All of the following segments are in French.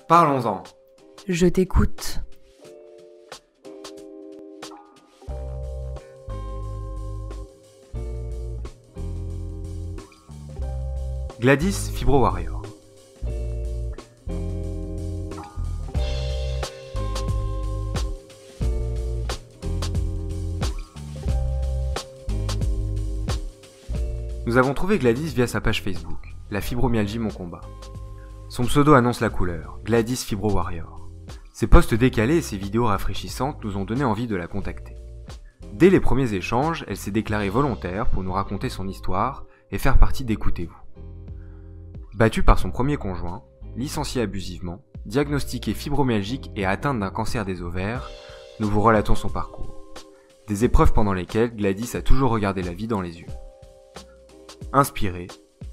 Parlons-en. Je t'écoute. Gladys Fibro Warrior. Nous avons trouvé Gladys via sa page Facebook, La fibromyalgie mon combat. Son pseudo annonce la couleur, Gladys Fibro Warrior. Ses posts décalés et ses vidéos rafraîchissantes nous ont donné envie de la contacter. Dès les premiers échanges, elle s'est déclarée volontaire pour nous raconter son histoire et faire partie d'Écoutez-vous. Battue par son premier conjoint, licenciée abusivement, diagnostiquée fibromyalgique et atteinte d'un cancer des ovaires, nous vous relatons son parcours. Des épreuves pendant lesquelles Gladys a toujours regardé la vie dans les yeux. Inspirez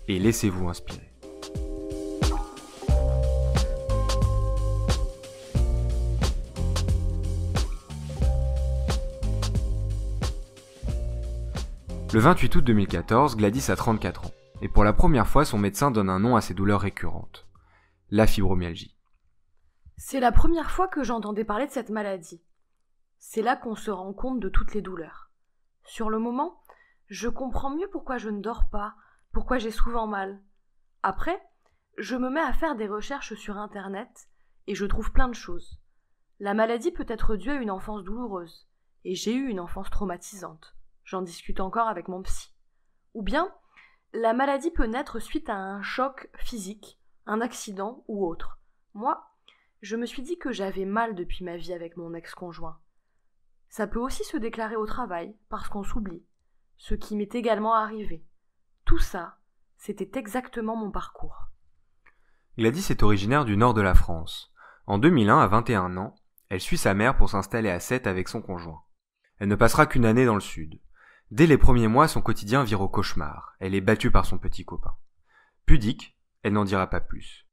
et laissez-vous inspirer. Le 28 août 2014, Gladys a 34 ans, et pour la première fois, son médecin donne un nom à ses douleurs récurrentes. La fibromyalgie. C'est la première fois que j'entendais parler de cette maladie. C'est là qu'on se rend compte de toutes les douleurs. Sur le moment, je comprends mieux pourquoi je ne dors pas, pourquoi j'ai souvent mal. Après, je me mets à faire des recherches sur Internet et je trouve plein de choses. La maladie peut être due à une enfance douloureuse, et j'ai eu une enfance traumatisante. J'en discute encore avec mon psy. Ou bien, la maladie peut naître suite à un choc physique, un accident ou autre. Moi, je me suis dit que j'avais mal depuis ma vie avec mon ex-conjoint. Ça peut aussi se déclarer au travail, parce qu'on s'oublie, ce qui m'est également arrivé. Tout ça, c'était exactement mon parcours. Gladys est originaire du nord de la France. En 2001, à 21 ans, elle suit sa mère pour s'installer à Sète avec son conjoint. Elle ne passera qu'une année dans le sud. Dès les premiers mois, son quotidien vire au cauchemar. Elle est battue par son petit copain. Pudique, elle n'en dira pas plus.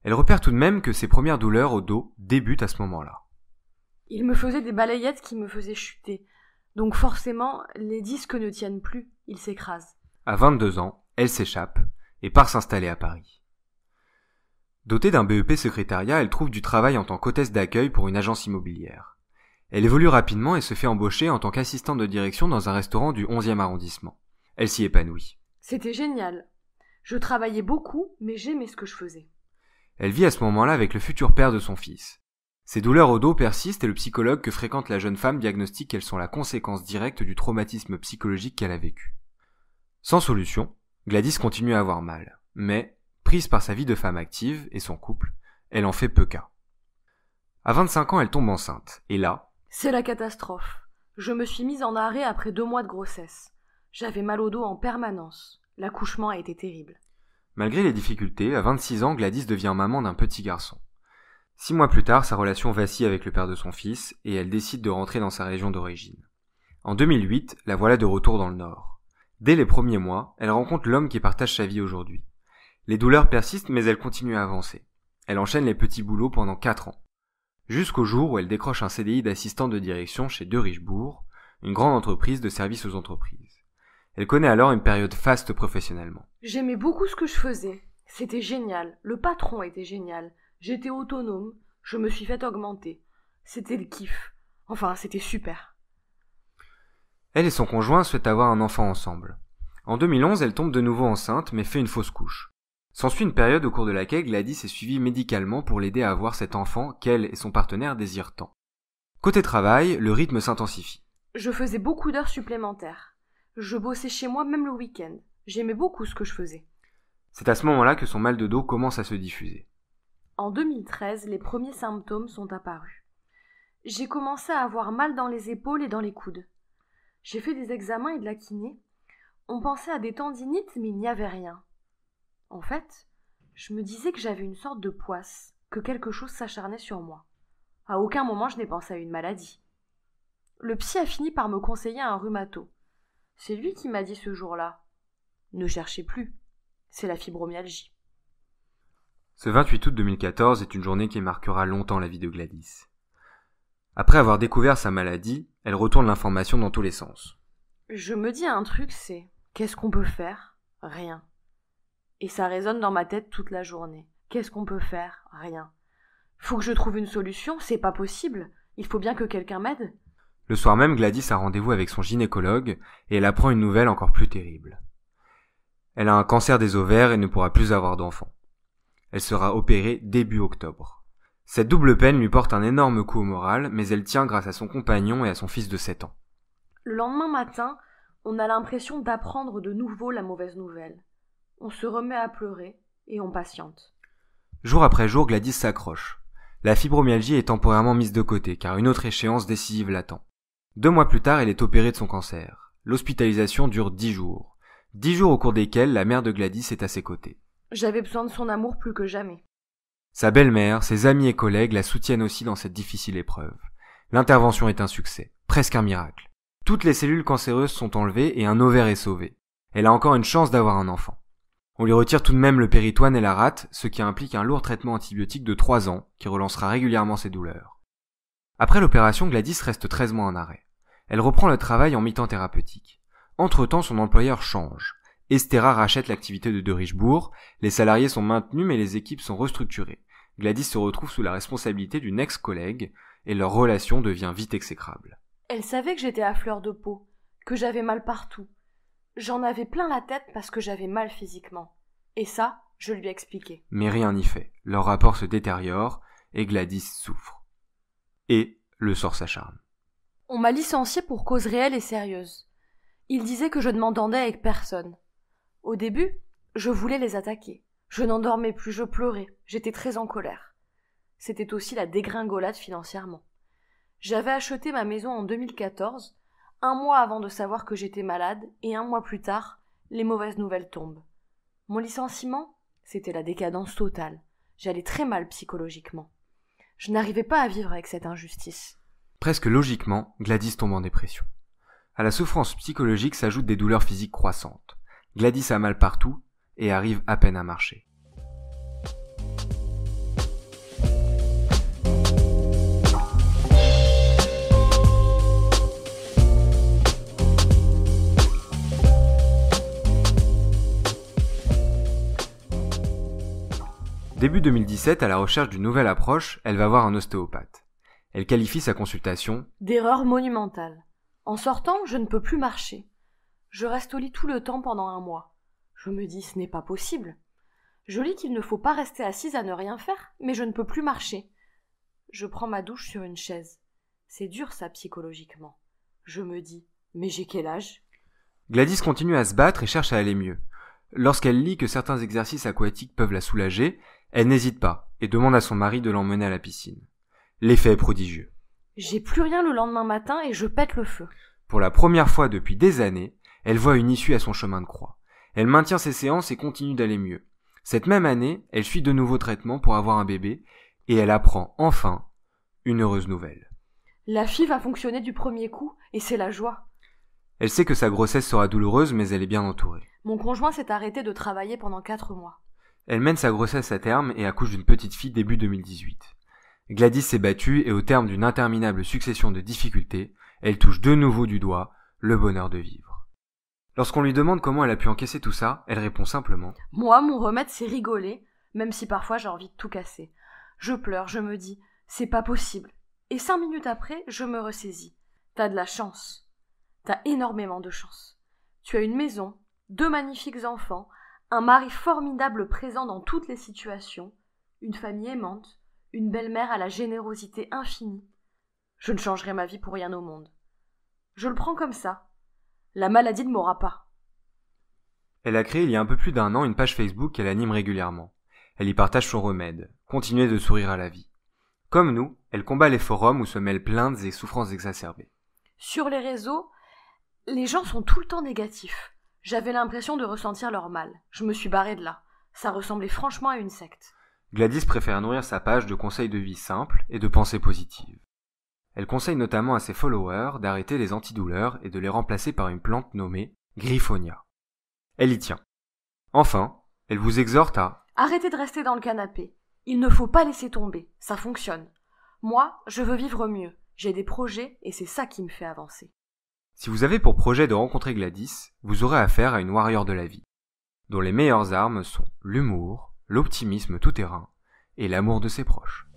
Elle repère tout de même que ses premières douleurs au dos débutent à ce moment-là. Il me faisait des balayettes qui me faisaient chuter. Donc forcément, les disques ne tiennent plus, ils s'écrasent. À 22 ans, elle s'échappe et part s'installer à Paris. Dotée d'un BEP secrétariat, elle trouve du travail en tant qu'hôtesse d'accueil pour une agence immobilière. Elle évolue rapidement et se fait embaucher en tant qu'assistante de direction dans un restaurant du 11e arrondissement. Elle s'y épanouit. C'était génial. Je travaillais beaucoup, mais j'aimais ce que je faisais. Elle vit à ce moment-là avec le futur père de son fils. Ses douleurs au dos persistent et le psychologue que fréquente la jeune femme diagnostique qu'elles sont la conséquence directe du traumatisme psychologique qu'elle a vécu. Sans solution, Gladys continue à avoir mal, mais, prise par sa vie de femme active et son couple, elle en fait peu cas. À 25 ans, elle tombe enceinte, et là, c'est la catastrophe. Je me suis mise en arrêt après 2 mois de grossesse. J'avais mal au dos en permanence. L'accouchement a été terrible. Malgré les difficultés, à 26 ans, Gladys devient maman d'un petit garçon. 6 mois plus tard, sa relation vacille avec le père de son fils, et elle décide de rentrer dans sa région d'origine. En 2008, la voilà de retour dans le Nord. Dès les premiers mois, elle rencontre l'homme qui partage sa vie aujourd'hui. Les douleurs persistent, mais elle continue à avancer. Elle enchaîne les petits boulots pendant 4 ans. Jusqu'au jour où elle décroche un CDI d'assistante de direction chez De Richebourg, une grande entreprise de services aux entreprises. Elle connaît alors une période faste professionnellement. J'aimais beaucoup ce que je faisais. C'était génial. Le patron était génial. J'étais autonome. Je me suis fait augmenter. C'était le kiff. Enfin, c'était super. Elle et son conjoint souhaitent avoir un enfant ensemble. En 2011, elle tombe de nouveau enceinte, mais fait une fausse couche. S'ensuit une période au cours de laquelle Gladys est suivie médicalement pour l'aider à avoir cet enfant qu'elle et son partenaire désirent tant. Côté travail, le rythme s'intensifie. Je faisais beaucoup d'heures supplémentaires. Je bossais chez moi même le week-end. J'aimais beaucoup ce que je faisais. C'est à ce moment-là que son mal de dos commence à se diffuser. En 2013, les premiers symptômes sont apparus. J'ai commencé à avoir mal dans les épaules et dans les coudes. J'ai fait des examens et de la kiné. On pensait à des tendinites, mais il n'y avait rien. En fait, je me disais que j'avais une sorte de poisse, que quelque chose s'acharnait sur moi. À aucun moment je n'ai pensé à une maladie. Le psy a fini par me conseiller un rhumato. C'est lui qui m'a dit ce jour-là. Ne cherchez plus, c'est la fibromyalgie. Ce 28 août 2014 est une journée qui marquera longtemps la vie de Gladys. Après avoir découvert sa maladie, elle retourne l'information dans tous les sens. Je me dis un truc, c'est « qu'est-ce qu'on peut faire ? Rien ». Et ça résonne dans ma tête toute la journée. Qu'est-ce qu'on peut faire ? Rien. Faut que je trouve une solution, c'est pas possible. Il faut bien que quelqu'un m'aide. Le soir même, Gladys a rendez-vous avec son gynécologue et elle apprend une nouvelle encore plus terrible. Elle a un cancer des ovaires et ne pourra plus avoir d'enfant. Elle sera opérée début octobre. Cette double peine lui porte un énorme coup au moral, mais elle tient grâce à son compagnon et à son fils de 7 ans. Le lendemain matin, on a l'impression d'apprendre de nouveau la mauvaise nouvelle. On se remet à pleurer et on patiente. Jour après jour, Gladys s'accroche. La fibromyalgie est temporairement mise de côté, car une autre échéance décisive l'attend. 2 mois plus tard, elle est opérée de son cancer. L'hospitalisation dure 10 jours. 10 jours au cours desquels la mère de Gladys est à ses côtés. J'avais besoin de son amour plus que jamais. Sa belle-mère, ses amis et collègues la soutiennent aussi dans cette difficile épreuve. L'intervention est un succès, presque un miracle. Toutes les cellules cancéreuses sont enlevées et un ovaire est sauvé. Elle a encore une chance d'avoir un enfant. On lui retire tout de même le péritoine et la rate, ce qui implique un lourd traitement antibiotique de 3 ans, qui relancera régulièrement ses douleurs. Après l'opération, Gladys reste 13 mois en arrêt. Elle reprend le travail en mi-temps thérapeutique. Entre-temps, son employeur change. Estera rachète l'activité de Richebourg, les salariés sont maintenus mais les équipes sont restructurées. Gladys se retrouve sous la responsabilité d'une ex-collègue, et leur relation devient vite exécrable. Elle savait que j'étais à fleur de peau, que j'avais mal partout. J'en avais plein la tête parce que j'avais mal physiquement. Et ça, je lui ai expliqué. Mais rien n'y fait. Leur rapport se détériore, et Gladys souffre. Et le sort s'acharne. On m'a licenciée pour cause réelle et sérieuse. Ils disaient que je ne m'entendais avec personne. Au début, je voulais les attaquer. Je n'en dormais plus, je pleurais, j'étais très en colère. C'était aussi la dégringolade financièrement. J'avais acheté ma maison en 2014, 1 mois avant de savoir que j'étais malade, et 1 mois plus tard, les mauvaises nouvelles tombent. Mon licenciement, c'était la décadence totale. J'allais très mal psychologiquement. Je n'arrivais pas à vivre avec cette injustice. Presque logiquement, Gladys tombe en dépression. À la souffrance psychologique s'ajoutent des douleurs physiques croissantes. Gladys a mal partout et arrive à peine à marcher. Début 2017, à la recherche d'une nouvelle approche, elle va voir un ostéopathe. Elle qualifie sa consultation d'erreur monumentale. En sortant, je ne peux plus marcher. Je reste au lit tout le temps pendant 1 mois. Je me dis, ce n'est pas possible. Je lis qu'il ne faut pas rester assise à ne rien faire, mais je ne peux plus marcher. Je prends ma douche sur une chaise. C'est dur ça psychologiquement. Je me dis, mais j'ai quel âge ? Gladys continue à se battre et cherche à aller mieux. Lorsqu'elle lit que certains exercices aquatiques peuvent la soulager, elle n'hésite pas et demande à son mari de l'emmener à la piscine. L'effet est prodigieux. J'ai plus rien le lendemain matin et je pète le feu. Pour la première fois depuis des années, elle voit une issue à son chemin de croix. Elle maintient ses séances et continue d'aller mieux. Cette même année, elle suit de nouveaux traitements pour avoir un bébé et elle apprend enfin une heureuse nouvelle. La FIV va fonctionner du premier coup et c'est la joie. Elle sait que sa grossesse sera douloureuse mais elle est bien entourée. Mon conjoint s'est arrêté de travailler pendant 4 mois. Elle mène sa grossesse à terme et accouche d'une petite fille début 2018. Gladys s'est battue et au terme d'une interminable succession de difficultés, elle touche de nouveau du doigt le bonheur de vivre. Lorsqu'on lui demande comment elle a pu encaisser tout ça, elle répond simplement « Moi, mon remède, c'est rigoler, même si parfois j'ai envie de tout casser. Je pleure, je me dis « c'est pas possible ». Et 5 minutes après, je me ressaisis. T'as de la chance. T'as énormément de chance. Tu as une maison, 2 magnifiques enfants, un mari formidable présent dans toutes les situations, une famille aimante, une belle-mère à la générosité infinie. Je ne changerai ma vie pour rien au monde. Je le prends comme ça. La maladie ne m'aura pas. Elle a créé il y a un peu plus d'1 an une page Facebook qu'elle anime régulièrement. Elle y partage son remède, continuer de sourire à la vie. Comme nous, elle combat les forums où se mêlent plaintes et souffrances exacerbées. Sur les réseaux, les gens sont tout le temps négatifs. J'avais l'impression de ressentir leur mal. Je me suis barrée de là. Ça ressemblait franchement à une secte. Gladys préfère nourrir sa page de conseils de vie simples et de pensées positives. Elle conseille notamment à ses followers d'arrêter les antidouleurs et de les remplacer par une plante nommée Griffonia. Elle y tient. Enfin, elle vous exhorte à arrêtez de rester dans le canapé. Il ne faut pas laisser tomber. Ça fonctionne. Moi, je veux vivre mieux. J'ai des projets et c'est ça qui me fait avancer. Si vous avez pour projet de rencontrer Gladys, vous aurez affaire à une warrior de la vie, dont les meilleures armes sont l'humour, l'optimisme tout-terrain et l'amour de ses proches.